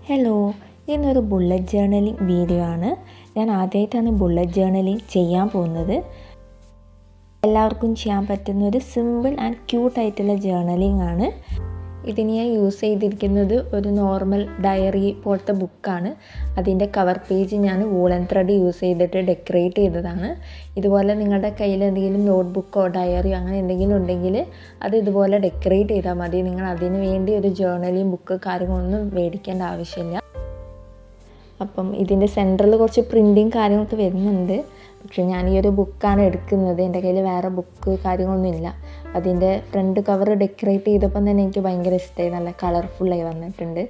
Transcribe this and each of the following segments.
Hello, ഇന്നൊരു bullet journaling video ആണ്. ഞാൻ ആദ്യമായിട്ടാണ് ബുള്ളറ്റ് ജേർണലിംഗ് ചെയ്യാൻ പോകുന്നത്. എല്ലാവർക്കും ചെയ്യാൻ പറ്റുന്ന ഒരു സിമ്പിൾ ആൻഡ് ക്യൂട്ടായിട്ടുള്ള ജേർണലിംഗ് ആണ്. ഇതിന് ഞാൻ യൂസ് ചെയ്തിരിക്കുന്നത് ഒരു നോർമൽ ഡയറി പോലത്തെ ബുക്കാണ്. അതിൻ്റെ കവർ പേജ് ഞാൻ വൂളൻ ത്രെഡ് യൂസ് ചെയ്തിട്ട് ഡെക്കറേറ്റ് ചെയ്തതാണ്. ഇതുപോലെ നിങ്ങളുടെ കയ്യിൽ എന്തെങ്കിലും നോട്ട്ബുക്കോ ഡയറിയോ അങ്ങനെ എന്തെങ്കിലും ഉണ്ടെങ്കിൽ അത് ഇതുപോലെ ഡെക്കറേറ്റ് ചെയ്താൽ മതി. നിങ്ങൾ അതിന് വേണ്ടി ഒരു ജേർണലിംഗ് ബുക്ക് കാര്യങ്ങളൊന്നും മേടിക്കേണ്ട ആവശ്യമില്ല. അപ്പം ഇതിൻ്റെ സെൻറ്ററിൽ കുറച്ച് പ്രിൻറ്റിങ് കാര്യങ്ങളൊക്കെ വരുന്നുണ്ട്. പക്ഷേ ഞാൻ ഈ ഒരു ബുക്കാണ് എടുക്കുന്നത്. എൻ്റെ കയ്യിൽ വേറെ ബുക്ക് കാര്യങ്ങളൊന്നും ഇല്ല. അതിൻ്റെ ഫ്രണ്ട് കവർ ഡെക്കറേറ്റ് ചെയ്തപ്പം തന്നെ എനിക്ക് ഭയങ്കര ഇഷ്ടമായി. നല്ല കളർഫുള്ളായി വന്നിട്ടുണ്ട്.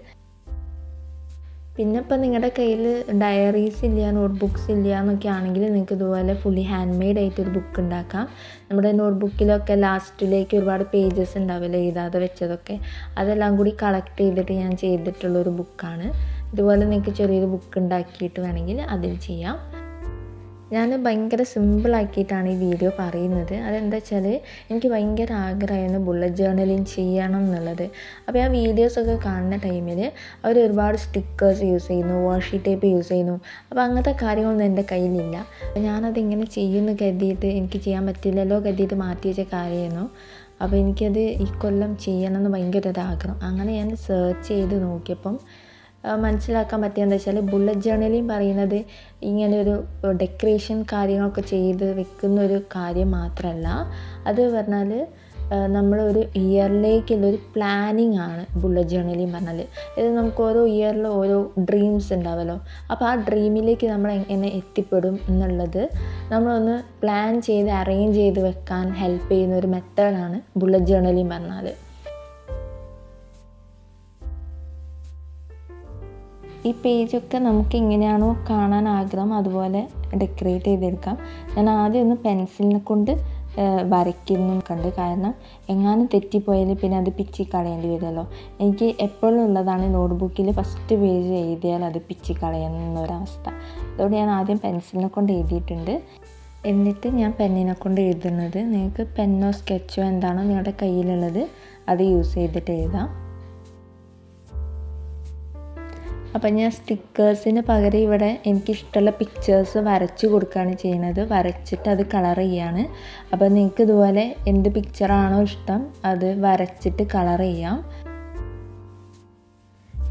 പിന്നെ ഇപ്പം നിങ്ങളുടെ കയ്യിൽ ഡയറീസ് ഇല്ല, നോട്ട്ബുക്സ് ഇല്ല എന്നൊക്കെ ആണെങ്കിൽ നിങ്ങൾക്ക് ഇതുപോലെ ഫുള്ളി ഹാൻഡ് മെയ്ഡ് ആയിട്ടൊരു ബുക്ക് ഉണ്ടാക്കാം. നമ്മുടെ നോട്ട്ബുക്കിലൊക്കെ ലാസ്റ്റിലേക്ക് ഒരുപാട് പേജസ് ഉണ്ടാവില്ല എഴുതാതെ വെച്ചതൊക്കെ, അതെല്ലാം കൂടി കളക്ട് ചെയ്തിട്ട് ഞാൻ ചെയ്തിട്ടുള്ളൊരു ബുക്കാണ്. ഇതുപോലെ നിങ്ങൾക്ക് ചെറിയൊരു ബുക്ക് ഉണ്ടാക്കിയിട്ട് വേണമെങ്കിൽ അതിൽ ചെയ്യാം. ഞാൻ ഭയങ്കര സിമ്പിളാക്കിയിട്ടാണ് ഈ വീഡിയോ പറയുന്നത്. അതെന്താ വെച്ചാൽ എനിക്ക് ഭയങ്കര ആഗ്രഹമായിരുന്നു ബുള്ളറ്റ് ജേർണലിംഗ് ചെയ്യണം എന്നുള്ളത്. അപ്പോൾ ആ വീഡിയോസൊക്കെ കാണുന്ന ടൈമിൽ അവർ ഒരുപാട് സ്റ്റിക്കേഴ്സ് യൂസ് ചെയ്യുന്നു, വാഷി ടേപ്പ് യൂസ് ചെയ്യുന്നു. അപ്പോൾ അങ്ങനത്തെ കാര്യങ്ങളൊന്നും എൻ്റെ കയ്യിലില്ല. ഞാനതിങ്ങനെ ചെയ്യുമെന്ന് കരുതിയിട്ട് എനിക്ക് ചെയ്യാൻ പറ്റില്ലല്ലോ കരുതിയിട്ട് മാറ്റി വെച്ച കാര്യമായിരുന്നു. അപ്പോൾ എനിക്കത് ഈ കൊല്ലം ചെയ്യണമെന്ന് ഭയങ്കര ഒരാഗ്രഹം. അങ്ങനെ ഞാൻ സെർച്ച് ചെയ്ത് നോക്കിയപ്പം മനസ്സിലാക്കാൻ പറ്റിയെന്ന് വെച്ചാൽ ബുള്ളറ്റ് ജേർണലിംഗ് പറയുന്നത് ഇങ്ങനെ ഒരു ഡെക്കറേഷൻ കാര്യങ്ങളൊക്കെ ചെയ്ത് വെക്കുന്നൊരു കാര്യം മാത്രമല്ല. അത് പറഞ്ഞാൽ നമ്മളൊരു ഇയറിലേക്കുള്ളൊരു പ്ലാനിങ് ആണ് ബുള്ളറ്റ് ജേർണലിംഗ് പറഞ്ഞാൽ. ഇത് നമുക്ക് ഓരോ ഇയറിൽ ഓരോ ഡ്രീംസ് ഉണ്ടാവുമല്ലോ. അപ്പോൾ ആ ഡ്രീമിലേക്ക് നമ്മൾ എങ്ങനെ എത്തിപ്പെടും എന്നുള്ളത് നമ്മളൊന്ന് പ്ലാൻ ചെയ്ത് അറേഞ്ച് ചെയ്ത് വെക്കാൻ ഹെൽപ്പ് ചെയ്യുന്ന ഒരു മെത്തേഡാണ് ബുള്ളറ്റ് ജേർണലിംഗ് പറഞ്ഞാൽ. ഈ പേജൊക്കെ നമുക്ക് എങ്ങനെയാണോ കാണാൻ ആഗ്രഹം അതുപോലെ ഡെക്കറേറ്റ് ചെയ്തെടുക്കാം. ഞാൻ ആദ്യം ഒന്ന് പെൻസിലിനെ കൊണ്ട് വരയ്ക്കുന്നു കണ്ട്. കാരണം എങ്ങാനും തെറ്റിപ്പോയാൽ പിന്നെ അത് പിച്ചി കളയേണ്ടി വരുമല്ലോ. എനിക്ക് എപ്പോഴും ഉള്ളതാണ് നോട്ട്ബുക്കിൽ ഫസ്റ്റ് പേജ് എഴുതിയാൽ അത് പിച്ചി കളയുന്നൊരവസ്ഥ. അതുകൊണ്ട് ഞാൻ ആദ്യം പെൻസിലിനെ കൊണ്ട് എഴുതിയിട്ടുണ്ട്. എന്നിട്ട് ഞാൻ പെന്നിനെ കൊണ്ട് എഴുതുന്നത്. നിങ്ങൾക്ക് പെന്നോ സ്കെച്ചോ എന്താണോ നിങ്ങളുടെ കയ്യിലുള്ളത് അത് യൂസ് ചെയ്തിട്ട് എഴുതാം. അപ്പം ഞാൻ സ്റ്റിക്കേഴ്സിന് പകരം ഇവിടെ എനിക്കിഷ്ടമുള്ള പിക്ചേഴ്സ് വരച്ച് കൊടുക്കുകയാണ് ചെയ്യുന്നത്. വരച്ചിട്ട് അത് കളർ ചെയ്യാണ്. അപ്പോൾ നിങ്ങൾക്ക് ഇതുപോലെ എന്ത് പിക്ചറാണോ ഇഷ്ടം അത് വരച്ചിട്ട് കളർ ചെയ്യാം.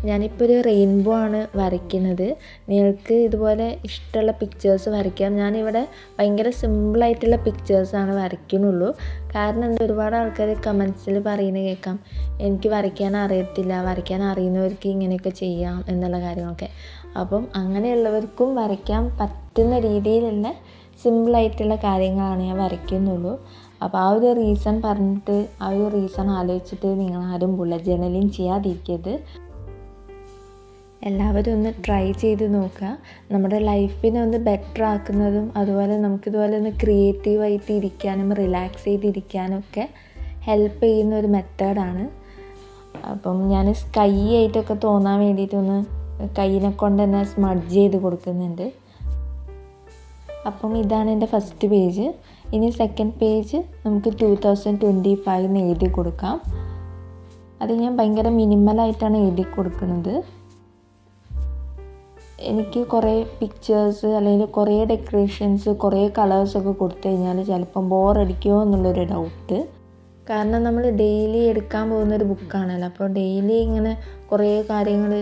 ഞാനിപ്പോൾ ഒരു റെയിൻബോ ആണ് വരയ്ക്കുന്നത്. നിങ്ങൾക്ക് ഇതുപോലെ ഇഷ്ടമുള്ള പിക്ചേഴ്സ് വരയ്ക്കാം. ഞാനിവിടെ ഭയങ്കര സിമ്പിളായിട്ടുള്ള പിക്ചേഴ്സാണ് വരയ്ക്കുന്നുള്ളൂ. കാരണം എന്താ, ഒരുപാട് ആൾക്കാർ കമൻസിൽ പറയുന്നത് കേൾക്കാം, എനിക്ക് വരയ്ക്കാൻ അറിയത്തില്ല, വരയ്ക്കാൻ അറിയുന്നവർക്ക് ഇങ്ങനെയൊക്കെ ചെയ്യാം എന്നുള്ള കാര്യങ്ങളൊക്കെ. അപ്പം അങ്ങനെയുള്ളവർക്കും വരയ്ക്കാൻ പറ്റുന്ന രീതിയിലുള്ള സിമ്പിളായിട്ടുള്ള കാര്യങ്ങളാണ് ഞാൻ വരയ്ക്കുന്നുള്ളൂ. അപ്പോൾ ആ ഒരു റീസൺ പറഞ്ഞിട്ട് ആ ഒരു റീസൺ ആലോചിച്ചിട്ട് നിങ്ങളാരും ബുള്ളറ്റ് ജേർണലിംഗ് ചെയ്യാതിരിക്കരുത്. എല്ലാവരും ഒന്ന് ട്രൈ ചെയ്ത് നോക്കുക. നമ്മുടെ ലൈഫിനെ ഒന്ന് ബെറ്റർ ആക്കുന്നതും അതുപോലെ നമുക്കിതുപോലെ ഒന്ന് ക്രിയേറ്റീവായിട്ട് ഇരിക്കാനും റിലാക്സ് ചെയ്തിരിക്കാനും ഒക്കെ ഹെൽപ്പ് ചെയ്യുന്ന ഒരു മെത്തേഡാണ്. അപ്പം ഞാൻ സ്കൈ ആയിട്ടൊക്കെ തോന്നാൻ വേണ്ടിയിട്ടൊന്ന് കയ്യിനെ കൊണ്ട് തന്നെ സ്മഡ്ജ് ചെയ്ത് കൊടുക്കുന്നുണ്ട്. അപ്പം ഇതാണ് എൻ്റെ ഫസ്റ്റ് പേജ്. ഇനി സെക്കൻഡ് പേജ് നമുക്ക് 2025 എന്ന് എഴുതി കൊടുക്കാം. അത് ഞാൻ ഭയങ്കര മിനിമലായിട്ടാണ് എഴുതി കൊടുക്കുന്നത്. എനിക്ക് കുറേ പിക്ചേഴ്സ് അല്ലെങ്കിൽ കുറേ ഡെക്കറേഷൻസ് കുറേ കളേഴ്സൊക്കെ കൊടുത്തു കഴിഞ്ഞാൽ ചിലപ്പം ബോറടിക്കുമോ എന്നുള്ളൊരു ഡൗട്ട്. കാരണം നമ്മൾ ഡെയിലി എടുക്കാൻ പോകുന്നൊരു ബുക്കാണല്ലോ. അപ്പോൾ ഡെയിലി ഇങ്ങനെ കുറേ കാര്യങ്ങൾ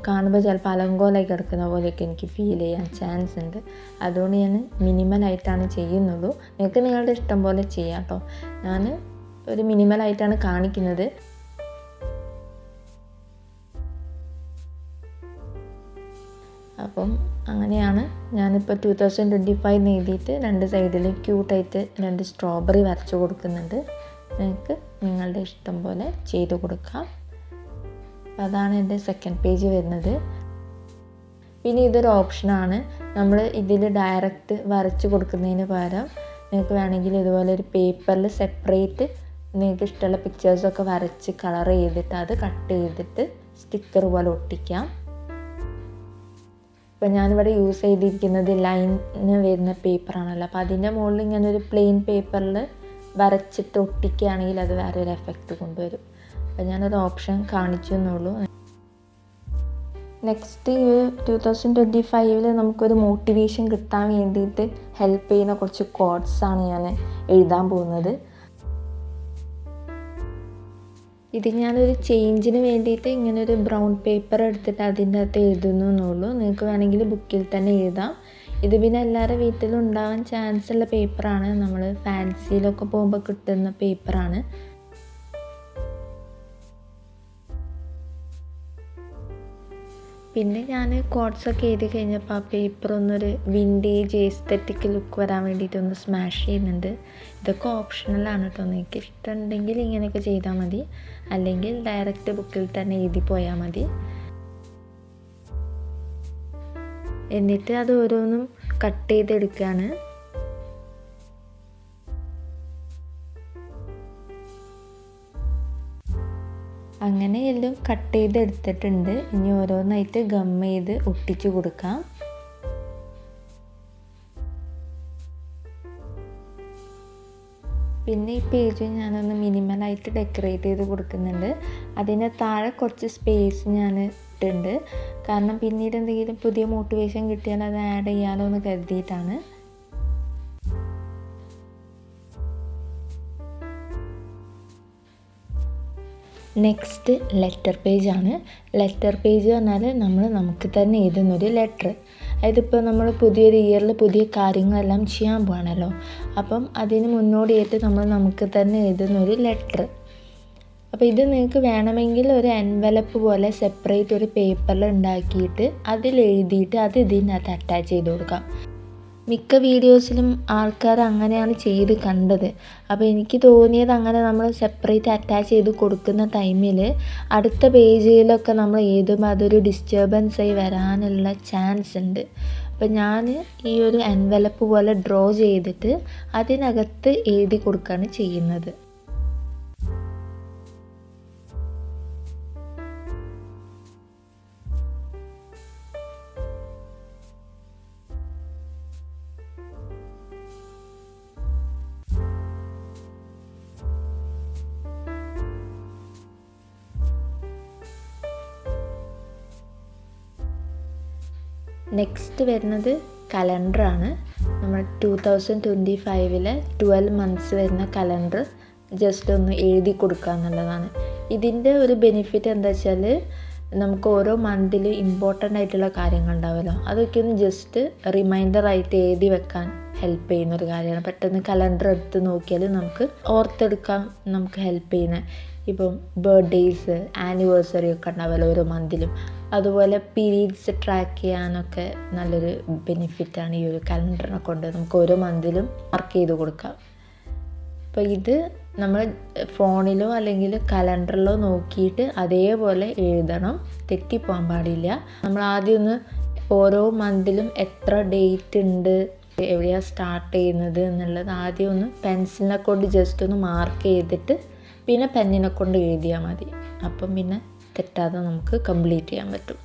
കാണുമ്പോൾ ചിലപ്പോൾ അലങ്കോലമായി കിടക്കുന്ന പോലെയൊക്കെ എനിക്ക് ഫീൽ ചെയ്യാൻ ചാൻസ് ഉണ്ട്. അതുകൊണ്ട് ഞാൻ മിനിമലായിട്ടാണ് ചെയ്യുന്നുള്ളൂ. നിങ്ങൾക്ക് നിങ്ങളുടെ ഇഷ്ടം പോലെ ചെയ്യാം കേട്ടോ. ഞാൻ ഒരു മിനിമലായിട്ടാണ് കാണിക്കുന്നത്. അപ്പം അങ്ങനെയാണ് ഞാനിപ്പോൾ 2025 എന്ന് എഴുതിയിട്ട് 2 സൈഡിൽ ക്യൂട്ടായിട്ട് 2 സ്ട്രോബെറി വരച്ച് കൊടുക്കുന്നുണ്ട്. നിങ്ങൾക്ക് നിങ്ങളുടെ ഇഷ്ടം പോലെ ചെയ്ത് കൊടുക്കാം. അതാണ് എൻ്റെ സെക്കൻഡ് പേജ് വരുന്നത്. പിന്നെ ഇതൊരു ഓപ്ഷനാണ്. നമ്മൾ ഇതിൽ ഡയറക്റ്റ് വരച്ച് കൊടുക്കുന്നതിന് പകരം നിങ്ങൾക്ക് വേണമെങ്കിൽ ഇതുപോലെ ഒരു പേപ്പറിൽ സെപ്പറേറ്റ് നിങ്ങൾക്ക് ഇഷ്ടമുള്ള പിക്ചേഴ്സൊക്കെ വരച്ച് കളർ ചെയ്തിട്ട് അത് കട്ട് ചെയ്തിട്ട് സ്റ്റിക്കർ പോലെ ഒട്ടിക്കാം. ഇപ്പം ഞാനിവിടെ യൂസ് ചെയ്തിരിക്കുന്നത് ലൈന് വരുന്ന പേപ്പറാണല്ലോ. അപ്പോൾ അതിൻ്റെ മുകളിൽ ഇങ്ങനെ ഒരു പ്ലെയിൻ പേപ്പറിൽ വരച്ചിട്ട് ഒട്ടിക്കുകയാണെങ്കിൽ അത് വേറെ ഒരു എഫക്റ്റ് കൊണ്ടുവരും. അപ്പോൾ ഞാനൊരു ഓപ്ഷൻ കാണിച്ചു എന്നുള്ളൂ. നെക്സ്റ്റ് ഈ 2025 നമുക്കൊരു മോട്ടിവേഷൻ കിട്ടാൻ വേണ്ടിയിട്ട് ഹെൽപ്പ് ചെയ്യുന്ന കുറച്ച് കോട്ട്സാണ് ഞാൻ എഴുതാൻ പോകുന്നത്. ഇത് ഞാനൊരു ചേഞ്ചിന് വേണ്ടിയിട്ട് ഇങ്ങനൊരു ബ്രൗൺ പേപ്പർ എടുത്തിട്ട് അതിൻ്റെ അകത്ത് എഴുതുന്നു എന്നുള്ളൂ. നിങ്ങൾക്ക് വേണമെങ്കിൽ ബുക്കിൽ തന്നെ എഴുതാം. ഇത് പിന്നെ എല്ലാവരുടെ വീട്ടിലും ഉണ്ടാകാൻ ചാൻസ് ഉള്ള പേപ്പറാണ്. നമ്മൾ ഫാൻസിയിലൊക്കെ പോകുമ്പോൾ കിട്ടുന്ന പേപ്പറാണ്. പിന്നെ ഞാൻ കോട്ട്സൊക്കെ എഴുതി കഴിഞ്ഞപ്പോൾ ആ പേപ്പർ ഒന്നൊരു വിൻറ്റേജ് എസ്തെറ്റിക് ലുക്ക് വരാൻ വേണ്ടിയിട്ട് ഒന്ന് സ്മാഷ് ചെയ്യുന്നുണ്ട്. ഇതൊക്കെ ഓപ്ഷണലാണ് കേട്ടോ. നിങ്ങൾക്ക് ഇഷ്ടമുണ്ടെങ്കിൽ ഇങ്ങനെയൊക്കെ ചെയ്താൽ മതി, അല്ലെങ്കിൽ ഡയറക്റ്റ് ബുക്കിൽ തന്നെ എഴുതി പോയാൽ മതി. എന്നിട്ട് അത് ഓരോന്നും കട്ട് ചെയ്തെടുക്കുകയാണ്. അങ്ങനെ എല്ലാം കട്ട് ചെയ്തെടുത്തിട്ടുണ്ട്. ഇനി ഓരോന്നായിട്ട് ഗം ചെയ്ത് ഒട്ടിച്ചു കൊടുക്കാം. പിന്നെ ഈ പേജ് ഞാനൊന്ന് മിനിമലായിട്ട് ഡെക്കറേറ്റ് ചെയ്ത് കൊടുക്കുന്നുണ്ട്. അതിന് താഴെ കുറച്ച് സ്പേസ് ഞാൻ ഇട്ടിട്ടുണ്ട്. കാരണം പിന്നീട് എന്തെങ്കിലും പുതിയ മോട്ടിവേഷൻ കിട്ടിയാൽ അത് ആഡ് ചെയ്യാലോ എന്ന് കരുതിയിട്ടാണ്. നെക്സ്റ്റ് ലെറ്റർ പേജാണ്. ലെറ്റർ പേജ് പറഞ്ഞാൽ നമുക്ക് തന്നെ എഴുതുന്നൊരു ലെറ്റർ. അതിപ്പോൾ നമ്മൾ പുതിയൊരു ഇയറിൽ പുതിയ കാര്യങ്ങളെല്ലാം ചെയ്യാൻ പോകണമല്ലോ. അപ്പം അതിന് മുന്നോടിയായിട്ട് നമുക്ക് തന്നെ എഴുതുന്നൊരു ലെറ്റർ. അപ്പോൾ ഇത് നിങ്ങൾക്ക് വേണമെങ്കിൽ ഒരു എൻവലപ്പ് പോലെ സെപ്പറേറ്റ് ഒരു പേപ്പറിൽ ഉണ്ടാക്കിയിട്ട് അതിൽ എഴുതിയിട്ട് അത് ഇതിനകത്ത് അറ്റാച്ച് ചെയ്ത് കൊടുക്കാം. മിക്ക വീഡിയോസിലും ആൾക്കാർ അങ്ങനെയാണ് ചെയ്ത് കണ്ടത്. അപ്പോൾ എനിക്ക് തോന്നിയത് അങ്ങനെ നമ്മൾ സെപ്പറേറ്റ് അറ്റാച്ച് ചെയ്ത് കൊടുക്കുന്ന ടൈമിൽ അടുത്ത പേജിലൊക്കെ നമ്മൾ എഴുതുമ്പോൾ അതൊരു ഡിസ്റ്റർബൻസ് ആയി വരാനുള്ള ചാൻസ് ഉണ്ട്. അപ്പോൾ ഞാൻ ഈ ഒരു എൻവലപ്പ് പോലെ ഡ്രോ ചെയ്തിട്ട് അതിനകത്ത് എഴുതി കൊടുക്കുകയാണ് ചെയ്യുന്നത്. നെക്സ്റ്റ് വരുന്നത് കലണ്ടറാണ്. നമ്മൾ 2025 12 മന്ത്സ് വരുന്ന കലണ്ടർ ജസ്റ്റ് ഒന്ന് എഴുതി കൊടുക്കുക എന്നുള്ളതാണ്. ഇതിൻ്റെ ഒരു ബെനിഫിറ്റ് എന്താ വെച്ചാൽ നമുക്ക് ഓരോ മന്തിൽ ഇമ്പോർട്ടൻ്റ് ആയിട്ടുള്ള കാര്യങ്ങൾ ഉണ്ടാവുമല്ലോ, അതൊക്കെ ഒന്ന് ജസ്റ്റ് റിമൈൻഡറായിട്ട് എഴുതി വെക്കാൻ ഹെൽപ്പ് ചെയ്യുന്നൊരു കാര്യമാണ്. പെട്ടെന്ന് കലണ്ടർ എടുത്ത് നോക്കിയാൽ നമുക്ക് ഓർത്തെടുക്കാൻ നമുക്ക് ഹെൽപ്പ് ചെയ്യുന്ന, ഇപ്പം ബർത്ത്ഡേയ്സ് ആനിവേഴ്സറി ഒക്കെ ഉണ്ടാവുമല്ലോ ഓരോ മന്തിലും, അതുപോലെ പീരീഡ്സ് ട്രാക്ക് ചെയ്യാനൊക്കെ നല്ലൊരു ബെനിഫിറ്റാണ് ഈ ഒരു കലണ്ടറിനെ കൊണ്ട്. നമുക്ക് ഓരോ മന്തിലും മാർക്ക് ചെയ്ത് കൊടുക്കാം. അപ്പോൾ ഇത് നമ്മൾ ഫോണിലോ അല്ലെങ്കിൽ കലണ്ടറിലോ നോക്കിയിട്ട് അതേപോലെ എഴുതണം, തെറ്റിപ്പോകാൻ പാടില്ല. നമ്മൾ ആദ്യം ഒന്ന് ഓരോ മന്തിലും എത്ര ഡേറ്റ് ഉണ്ട്, എവിടെയാണ് സ്റ്റാർട്ട് ചെയ്യുന്നത് എന്നുള്ളത് ആദ്യം ഒന്ന് പെൻസിലിനെ കൊണ്ട് ജസ്റ്റ് ഒന്ന് മാർക്ക് ചെയ്തിട്ട് പിന്നെ പെന്നിനെ കൊണ്ട് എഴുതിയാൽ മതി. അപ്പം പിന്നെ തെറ്റാതെ നമുക്ക് കംപ്ലീറ്റ് ചെയ്യാൻ പറ്റും.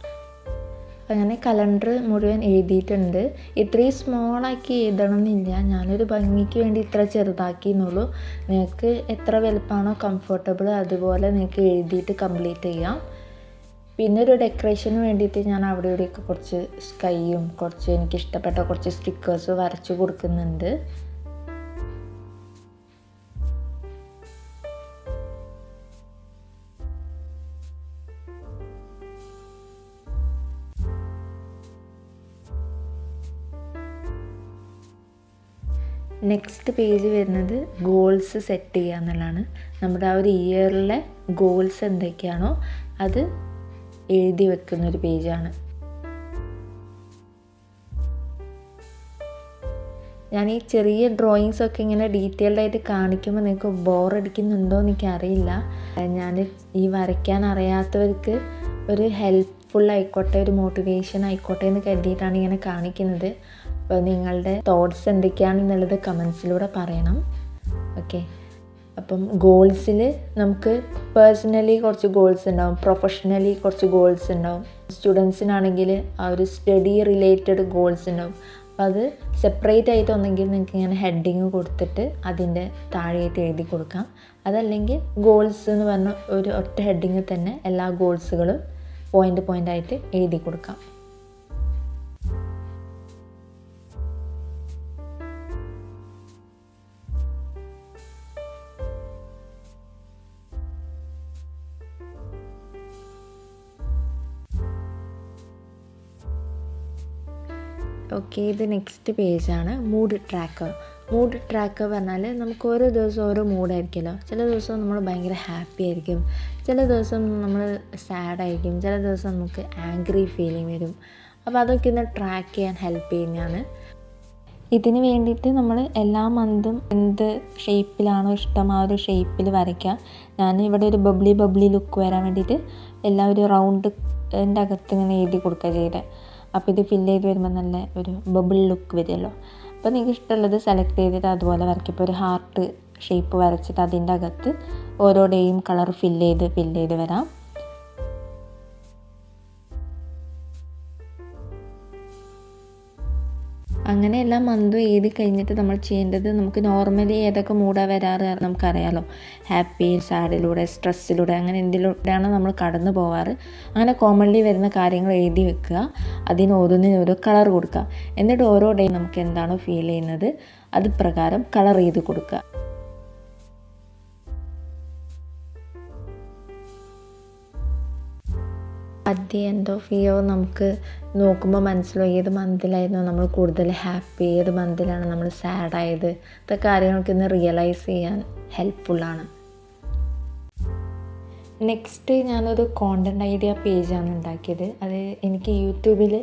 അങ്ങനെ കലണ്ടർ മുഴുവൻ എഴുതിയിട്ടുണ്ട്. ഇത്രയും സ്മോളാക്കി എഴുതണം എന്നില്ല, ഞാനൊരു ഭംഗിക്ക് വേണ്ടി ഇത്ര ചെറുതാക്കി എന്നുള്ളൂ. നിങ്ങൾക്ക് എത്ര വലുപ്പമാണോ കംഫർട്ടബിൾ അതുപോലെ നിങ്ങൾക്ക് എഴുതിയിട്ട് കംപ്ലീറ്റ് ചെയ്യാം. പിന്നെ ഒരു ഡെക്കറേഷന് വേണ്ടിയിട്ട് ഞാൻ അവിടെ ഇവിടെയൊക്കെ കുറച്ച് സ്കൈയും കുറച്ച് എനിക്കിഷ്ടപ്പെട്ട കുറച്ച് സ്റ്റിക്കേഴ്സ് വരച്ച് കൊടുക്കുന്നുണ്ട്. നെക്സ്റ്റ് പേജ് വരുന്നത് ഗോൾസ് സെറ്റ് ചെയ്യുക എന്നുള്ളതാണ്. നമ്മുടെ ആ ഒരു ഇയറിലെ ഗോൾസ് എന്തൊക്കെയാണോ അത് എഴുതി വെക്കുന്നൊരു പേജാണ്. ഞാൻ ഈ ചെറിയ ഡ്രോയിങ്സൊക്കെ ഇങ്ങനെ ഡീറ്റെയിൽഡായിട്ട് കാണിക്കുമ്പോൾ നിങ്ങൾക്ക് ബോറടിക്കുന്നുണ്ടോ എന്ന് എനിക്കറിയില്ല. ഞാൻ ഈ വരയ്ക്കാൻ അറിയാത്തവർക്ക് ഒരു ഹെൽപ്ഫുൾ ആയിക്കോട്ടെ, ഒരു മോട്ടിവേഷൻ ആയിക്കോട്ടെ എന്ന് കരുതിയിട്ടാണ് ഇങ്ങനെ കാണിക്കുന്നത്. അപ്പോൾ നിങ്ങളുടെ തോട്ട്സ് എന്തൊക്കെയാണെന്നുള്ളത് കമൻസിലൂടെ പറയണം. ഓക്കെ, അപ്പം ഗോൾസിൽ നമുക്ക് പേഴ്സണലി കുറച്ച് ഗോൾസ് ഉണ്ടാവും, പ്രൊഫഷണലി കുറച്ച് ഗോൾസ് ഉണ്ടാവും. സ്റ്റുഡൻസിനാണെങ്കിൽ ആ ഒരു സ്റ്റഡി റിലേറ്റഡ് ഗോൾസ് ഉണ്ടാവും. അപ്പോൾ അത് സെപ്പറേറ്റ് ആയിട്ട് ഒന്നെങ്കിൽ നിങ്ങൾക്ക് ഇങ്ങനെ ഹെഡിങ് കൊടുത്തിട്ട് അതിൻ്റെ താഴെയായിട്ട് എഴുതി കൊടുക്കാം. അതല്ലെങ്കിൽ ഗോൾസ് എന്ന് പറഞ്ഞ ഒരു ഒറ്റ ഹെഡിങ് തന്നെ എല്ലാ ഗോൾസുകളും പോയിൻ്റ് ആയിട്ട് എഴുതി കൊടുക്കാം. ഓക്കെ, ഇത് നെക്സ്റ്റ് പേജാണ് മൂഡ് ട്രാക്കർ. മൂഡ് ട്രാക്കർ പറഞ്ഞാൽ നമുക്ക് ഓരോ ദിവസം ഓരോ മൂഡായിരിക്കുമല്ലോ. ചില ദിവസം നമ്മൾ ഭയങ്കര ഹാപ്പി ആയിരിക്കും, ചില ദിവസം നമ്മൾ സാഡായിരിക്കും, ചില ദിവസം നമുക്ക് ആംഗ്രി ഫീലിംഗ് വരും. അപ്പോൾ അതൊക്കെ ഒന്ന് ട്രാക്ക് ചെയ്യാൻ ഹെൽപ്പ് ചെയ്യുന്നതാണ്. ഇതിന് വേണ്ടിയിട്ട് നമ്മൾ എല്ലാ മന്തും എന്ത് ഷേപ്പിലാണോ ഇഷ്ടം ആ ഒരു ഷേപ്പിൽ വരയ്ക്കുക. ഞാൻ ഇവിടെ ഒരു ബബ്ലി ലുക്ക് വരാൻ വേണ്ടിയിട്ട് എല്ലാവരും റൗണ്ടിൻ്റെ അകത്ത് ഇങ്ങനെ എഴുതി കൊടുക്കുക ചെയ്തത്. അപ്പോൾ ഇത് ഫില്ല് ചെയ്ത് വരുമ്പോൾ നല്ല ഒരു ബബിൾ ലുക്ക് വരുമല്ലോ. അപ്പോൾ നിങ്ങൾക്ക് ഇഷ്ടമുള്ളത് സെലക്ട് ചെയ്തിട്ട് അതുപോലെ വരയ്ക്കും. ഇപ്പോൾ ഒരു ഹാർട്ട് ഷേപ്പ് വരച്ചിട്ട് അതിൻ്റെ അകത്ത് ഓരോ ഡേയും കളർ ഫില്ല് ചെയ്ത് വരാം. അങ്ങനെ എല്ലാ മന്തും എഴുതി കഴിഞ്ഞിട്ട് നമ്മൾ ചെയ്യേണ്ടത്, നമുക്ക് നോർമലി ഏതൊക്കെ മൂഡാണ് വരാറ് നമുക്കറിയാമല്ലോ. ഹാപ്പി, സാഡിലൂടെ, സ്ട്രെസ്സിലൂടെ, അങ്ങനെ എന്തിലൂടെയാണ് നമ്മൾ കടന്നു പോവാറ്. അങ്ങനെ കോമൺലി വരുന്ന കാര്യങ്ങൾ എഴുതി വെക്കുക. അതിന് ഓരോന്നിനും കളർ കൊടുക്കുക. എന്നിട്ട് ഓരോ ഡേ നമുക്ക് എന്താണോ ഫീൽ ചെയ്യുന്നത് അത് പ്രകാരം കളർ ചെയ്ത് കൊടുക്കുക. At the end of year നമുക്ക് നോക്കുമ്പോൾ മനസ്സിലാവും ഏത് മന്തിലായിരുന്നു നമ്മൾ കൂടുതൽ ഹാപ്പി, ഏത് മന്തിലാണ് നമ്മൾ സാഡായത്. ഇതൊക്കെ കാര്യങ്ങളൊക്കെ ഒന്ന് റിയലൈസ് ചെയ്യാൻ ഹെൽപ്ഫുള്ളാണ്. നെക്സ്റ്റ് ഞാനൊരു കോണ്ടൻറ് ഐഡിയ പേജാണ് ഉണ്ടാക്കിയത്. അത് എനിക്ക് യൂട്യൂബിൽ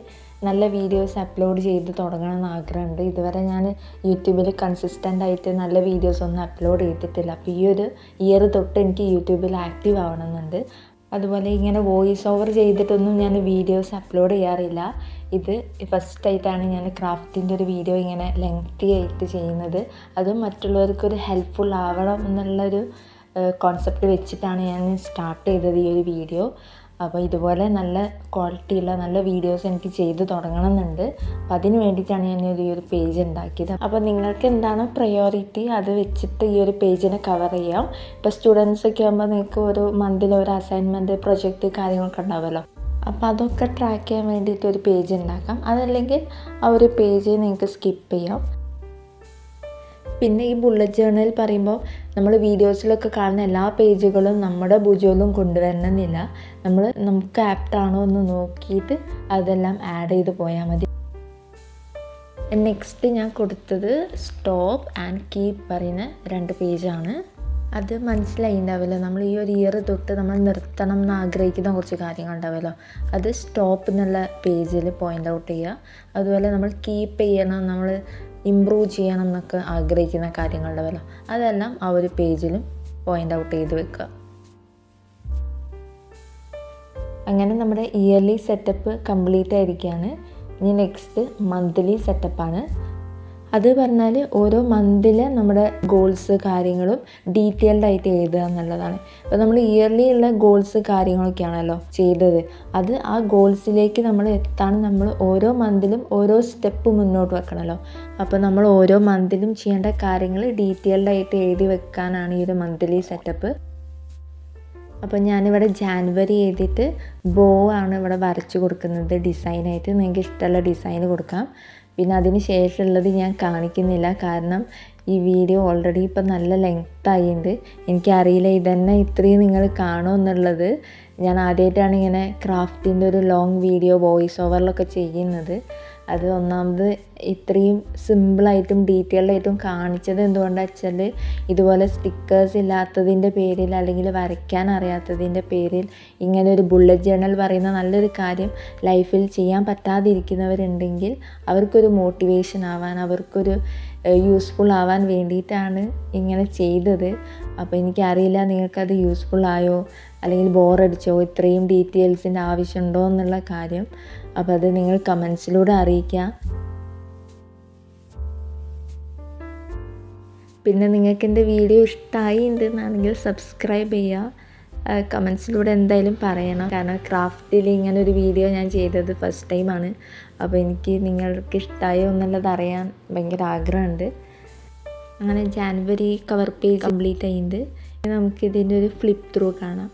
നല്ല വീഡിയോസ് അപ്ലോഡ് ചെയ്ത് തുടങ്ങണമെന്ന് ആഗ്രഹമുണ്ട്. ഇതുവരെ ഞാൻ യൂട്യൂബിൽ കൺസിസ്റ്റൻ്റ് ആയിട്ട് നല്ല വീഡിയോസ് ഒന്നും അപ്ലോഡ് ചെയ്തിട്ടില്ല. അപ്പോൾ ഈ ഒരു ഇയർ തൊട്ട് എനിക്ക് യൂട്യൂബിൽ ആക്റ്റീവ് ആവണമെന്നുണ്ട്. അതുപോലെ ഇങ്ങനെ വോയിസ് ഓവർ ചെയ്തിട്ടൊന്നും ഞാൻ വീഡിയോസ് അപ്ലോഡ് ചെയ്യാറില്ല. ഇത് ഫസ്റ്റായിട്ടാണ് ഞാൻ ക്രാഫ്റ്റിൻ്റെ ഒരു വീഡിയോ ഇങ്ങനെ ലെങ്തി ആയിട്ട് ചെയ്യുന്നത്. അതും മറ്റുള്ളവർക്കൊരു ഹെൽപ്ഫുൾ ആവണം എന്നുള്ളൊരു കോൺസെപ്റ്റ് വെച്ചിട്ടാണ് ഞാൻ സ്റ്റാർട്ട് ചെയ്തത് ഈ ഒരു വീഡിയോ. അപ്പോൾ ഇതുപോലെ നല്ല ക്വാളിറ്റിയുള്ള നല്ല വീഡിയോസ് എനിക്ക് ചെയ്ത് തുടങ്ങണമെന്നുണ്ട്. അപ്പോൾ അതിന് വേണ്ടിയിട്ടാണ് ഞാൻ ഈ ഒരു പേജ് ഉണ്ടാക്കിയത്. അപ്പോൾ നിങ്ങൾക്ക് എന്താണ് പ്രയോറിറ്റി അത് വെച്ചിട്ട് ഈ ഒരു പേജിനെ കവർ ചെയ്യാം. ഇപ്പോൾ സ്റ്റുഡൻസൊക്കെ ആകുമ്പോൾ നിങ്ങൾക്ക് ഒരു മന്തിൽ ഒരു അസൈൻമെൻറ്റ്, പ്രൊജക്റ്റ് കാര്യങ്ങളൊക്കെ ഉണ്ടാവുമല്ലോ. അപ്പോൾ അതൊക്കെ ട്രാക്ക് ചെയ്യാൻ വേണ്ടിയിട്ട് ഒരു പേജ് ഉണ്ടാക്കാം. അതല്ലെങ്കിൽ ആ ഒരു പേജ് നിങ്ങൾക്ക് സ്കിപ്പ് ചെയ്യാം. പിന്നെ ഈ ബുള്ളറ്റ് ജേർണൽ പറയുമ്പോൾ നമ്മൾ വീഡിയോസിലൊക്കെ കാണുന്ന എല്ലാ പേജുകളും നമ്മുടെ ഭുജോലും കൊണ്ടുവരണമെന്നില്ല. നമുക്ക് ആപ്റ്റാണോ എന്ന് നോക്കിയിട്ട് അതെല്ലാം ആഡ് ചെയ്ത് പോയാൽ മതി. നെക്സ്റ്റ് ഞാൻ കൊടുത്തത് സ്റ്റോപ്പ് ആൻഡ് കീപ്പ് പറയുന്ന 2 പേജാണ്. അത് മനസ്സിലായിണ്ടാവില്ല, നമ്മൾ ഈ ഒരു ഇയർ തൊട്ട് നമ്മൾ നിർത്തണം എന്ന് ആഗ്രഹിക്കുന്ന കുറച്ച് കാര്യങ്ങളുണ്ടാവുമല്ലോ. അത് സ്റ്റോപ്പ് എന്നുള്ള പേജിൽ പോയിൻ്റ് ഔട്ട് ചെയ്യുക. അതുപോലെ നമ്മൾ കീപ്പ് ചെയ്യണം, നമ്മൾ ഇമ്പ്രൂവ് ചെയ്യണം എന്നൊക്കെ ആഗ്രഹിക്കുന്ന കാര്യങ്ങളുണ്ടാവുമല്ലോ, അതെല്ലാം ആ ഒരു പേജിലും പോയിൻ്റ് ഔട്ട് ചെയ്ത് വെക്കുക. അങ്ങനെ നമ്മുടെ ഇയർലി സെറ്റപ്പ് കംപ്ലീറ്റ് ആയിരിക്കുകയാണ്. ഇനി നെക്സ്റ്റ് മന്ത്ലി സെറ്റപ്പാണ്. അത് പറഞ്ഞാൽ ഓരോ മന്തിലെ നമ്മുടെ ഗോൾസ് കാര്യങ്ങളും ഡീറ്റെയിൽഡ് ആയിട്ട് എഴുതുക എന്നുള്ളതാണ്. അപ്പോൾ നമ്മൾ ഇയർലി ഉള്ള ഗോൾസ് കാര്യങ്ങളൊക്കെയാണല്ലോ ചെയ്തത്. അത് ആ ഗോൾസിലേക്ക് നമ്മൾ എത്താൻ നമ്മൾ ഓരോ മന്തിലും ഓരോ സ്റ്റെപ്പ് മുന്നോട്ട് വെക്കണമല്ലോ. അപ്പോൾ നമ്മൾ ഓരോ മന്തിലും ചെയ്യേണ്ട കാര്യങ്ങൾ ഡീറ്റെയിൽഡ് ആയിട്ട് എഴുതി വെക്കാനാണ് ഈ ഒരു മന്ത്ലി സെറ്റപ്പ്. അപ്പോൾ ഞാനിവിടെ ജാനുവരി എഴുതിയിട്ട് ബോ ആണ് ഇവിടെ വരച്ച് കൊടുക്കുന്നത് ഡിസൈനായിട്ട്. നിങ്ങൾക്ക് ഇഷ്ടമുള്ള ഡിസൈൻ കൊടുക്കാം. പിന്നെ അതിന് ശേഷമുള്ളത് ഞാൻ കാണിക്കുന്നില്ല, കാരണം ഈ വീഡിയോ ഓൾറെഡി ഇപ്പം നല്ല ലെങ്ത് ആയിട്ടുണ്ട്. എനിക്കറിയില്ല ഇതന്നെ ഇത്രയും നിങ്ങൾ കാണുമെന്നുള്ളത്. ഞാൻ ആദ്യമായിട്ടാണ് ഇങ്ങനെ ക്രാഫ്റ്റിൻ്റെ ഒരു ലോങ് വീഡിയോ വോയിസ് ഓവറിലൊക്കെ ചെയ്യുന്നത്. അത് ഒന്നാമത് ഇത്രയും സിമ്പിളായിട്ടും ഡീറ്റെയിൽഡ് ആയിട്ടും കാണിച്ചത് എന്തുകൊണ്ടാണെന്ന് വെച്ചാൽ ഇതുപോലെ സ്റ്റിക്കേഴ്സ് ഇല്ലാത്തതിൻ്റെ പേരിൽ അല്ലെങ്കിൽ വരയ്ക്കാൻ അറിയാത്തതിൻ്റെ പേരിൽ ഇങ്ങനെ ഒരു ബുള്ളറ്റ് ജേർണൽ പറയുന്ന നല്ലൊരു കാര്യം ലൈഫിൽ ചെയ്യാൻ പറ്റാതിരിക്കുന്നവരുണ്ടെങ്കിൽ അവർക്കൊരു മോട്ടിവേഷൻ ആവാൻ, അവർക്കൊരു യൂസ്ഫുൾ ആവാൻ വേണ്ടിയിട്ടാണ് ഇങ്ങനെ ചെയ്തത്. അപ്പോൾ എനിക്കറിയില്ല നിങ്ങൾക്കത് യൂസ്ഫുൾ ആയോ അല്ലെങ്കിൽ ബോറടിച്ചോ, ഇത്രയും ഡീറ്റെയിൽസിൻ്റെ ആവശ്യമുണ്ടോ എന്നുള്ള കാര്യം. അപ്പോൾ അത് നിങ്ങൾ കമൻസിലൂടെ അറിയിക്കുക. പിന്നെ നിങ്ങൾക്ക് എൻ്റെ വീഡിയോ ഇഷ്ടമായി ഉണ്ടെന്നാണെങ്കിൽ സബ്സ്ക്രൈബ് ചെയ്യുക. കമൻസിലൂടെ എന്തായാലും പറയണം, കാരണം ക്രാഫ്റ്റിൽ ഇങ്ങനെ ഒരു വീഡിയോ ഞാൻ ചെയ്തത് ഫസ്റ്റ് ടൈമാണ്. അപ്പോൾ എനിക്ക് നിങ്ങൾക്ക് ഇഷ്ടമായോ എന്നുള്ളത് അറിയാൻ ഭയങ്കര ആഗ്രഹമുണ്ട്. അങ്ങനെ ജാനുവരി കവർ പേജ് കംപ്ലീറ്റ് ആയിട്ടുണ്ട്. നമുക്കിതിൻ്റെ ഒരു ഫ്ലിപ്പ് ത്രൂ കാണാം.